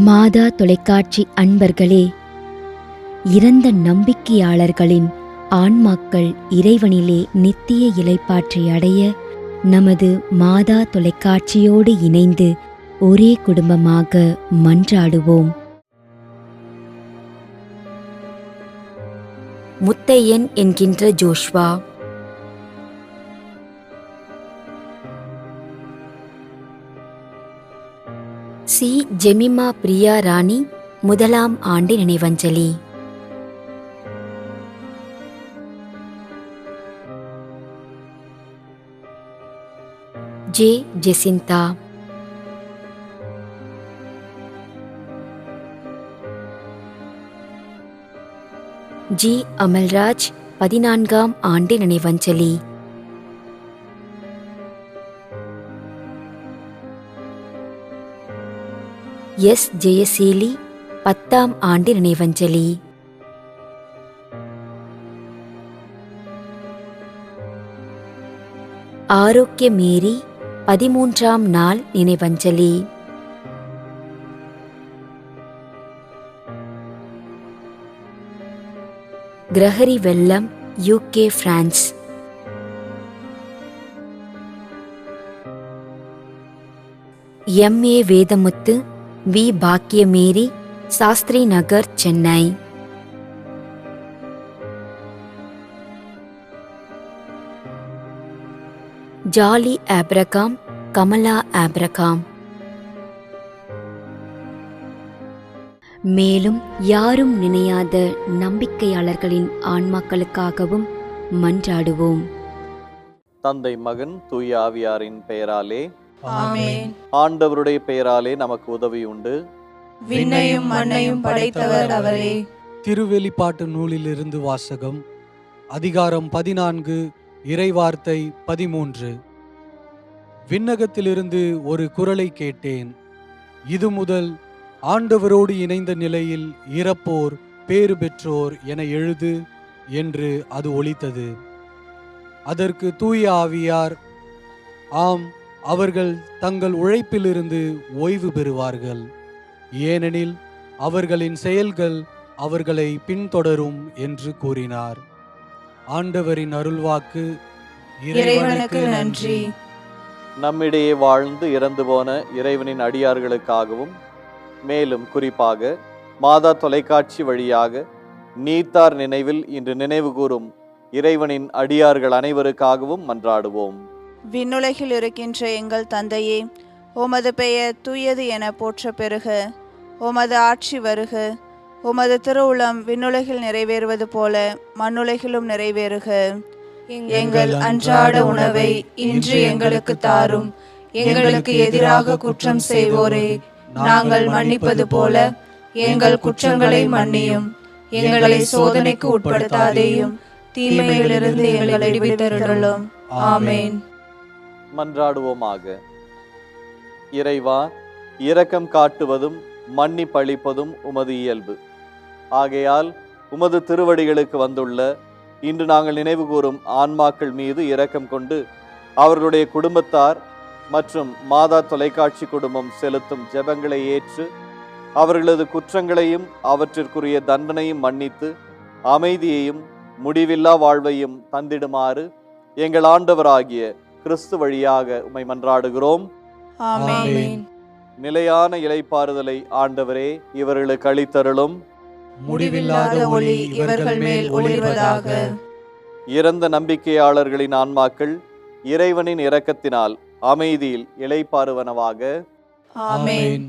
மாதா தொலைக்காட்சி அன்பர்களே, இறந்த நம்பிக்கையாளர்களின் ஆன்மாக்கள் இறைவனிலே நித்திய இளைப்பாற்றி அடைய நமது மாதா தொலைக்காட்சியோடு இணைந்து ஒரே குடும்பமாக மன்றாடுவோம். முத்தையன் என்கின்ற ஜோஷ்வா, சி. ஜெமிமா பிரியா ராணி முதலாம் ஆண்டு நினைவஞ்சலி. ஜே. ஜெசிந்தா, ஜி. அமல்ராஜ் 14ஆம் ஆண்டு நினைவஞ்சலி. எஸ். ஜெயசீலி 10ஆம் ஆண்டு நினைவஞ்சலி. ஆரோக்கிய மேரி 13ஆம் நாள் நினைவஞ்சலி. Gregory Vellam, UK, France. M.A. Vedamuthu, V. Bakkiyamary, Sastri Nagar, Chennai. Jolly Abraham, Kamala Abraham. மேலும் யாரும் நினையாத நம்பிக்கையாளர்களின் ஆன்மாக்களுக்காகவும் மன்றாடுவோம். தந்தை, மகன், தூய ஆவியாரின் பெயராலே ஆமென். ஆண்டவருடைய பெயராலே நமக்கு உதவி உண்டு. விண்ணையும் மண்ணையும் படைத்தவர் அவரே. திருவெளிப்பாட்டு நூலிலிருந்து வாசகம். அதிகாரம் 14, இறைவார்த்தை 13. விண்ணகத்திலிருந்து ஒரு குரலை கேட்டேன். இது முதல் ஆண்டவரோடு இணைந்த நிலையில் இறப்போர் பேறு பெற்றோர் என எழுது என்று அது ஒலித்தது. அதற்கு தூய ஆவியார், ஆம், அவர்கள் தங்கள் உழைப்பிலிருந்து ஓய்வு பெறுவார்கள், ஏனெனில் அவர்களின் செயல்கள் அவர்களை பின்தொடரும் என்று கூறினார். ஆண்டவரின் அருள்வாக்கு. இறைவனுக்கு நன்றி. நம்மிடையே வாழ்ந்து இறந்து போன இறைவனின் அடியார்களுக்காகவும், மேலும் குறிப்பாக மாதா தொலைக்காட்சி வழியாக நீத்தார் நினைவில் இன்று நினைவு கூறும் இறைவனின் அடியார்கள் அனைவருக்காகவும் மன்றாடுவோம். விண்ணுலகில் இருக்கின்ற எங்கள் தந்தையே, உமது பெயர் தூயது என போற்ற பெறுக. உமது ஆட்சி வருக. உமது திருவுளம் விண்ணுலகில் நிறைவேறுவது போல மண்ணுலகிலும் நிறைவேறுக. எங்கள் அன்றாட உணவை இன்று எங்களுக்கு தாரும். எங்களுக்கு எதிராக குற்றம் செய்வோரே நாங்கள் மன்னிப்பது போல எங்கள் குற்றங்களை மன்னியும். எங்களை சோதனைக்கு உட்படுத்தாதேயும், தீமையிலிருந்து எங்களை விடுவித்தருளும். ஆமென். மன்றாடுவோமாக. இறைவா, இரக்கம் காட்டுவதும் மன்னிப்பளிப்பதும் உமது இயல்பு. ஆகையால் உமது திருவடிகளுக்கு வந்துள்ள இன்று நாங்கள் நினைவு கூறும் ஆன்மாக்கள் மீது இரக்கம் கொண்டு அவர்களுடைய குடும்பத்தார் மற்றும் மாதா தொலைக்காட்சி குடும்பம் செலுத்தும் ஜெபங்களை ஏற்று அவர்களது குற்றங்களையும் அவற்றிற்குரிய தண்டனையும் மன்னித்து அமைதியையும் முடிவில்லா வாழ்வையும் தந்திடுமாறு எங்கள் ஆண்டவராகிய கிறிஸ்து வழியாக உம்மை மன்றாடுகிறோம். ஆமென். நிலையான இளைப்பாறுதலை ஆண்டவரே இவர்களுக்கு அளித்தருளும். முடிவில்லாத ஒளி இவர்கள் மேல் ஒளிர்வதாக. இறந்த நம்பிக்கையாளர்களின் ஆன்மாக்கள் இறைவனின் இரக்கத்தினால் அமைதியில் இளைப்பாறுவனவாக. ஆமென்.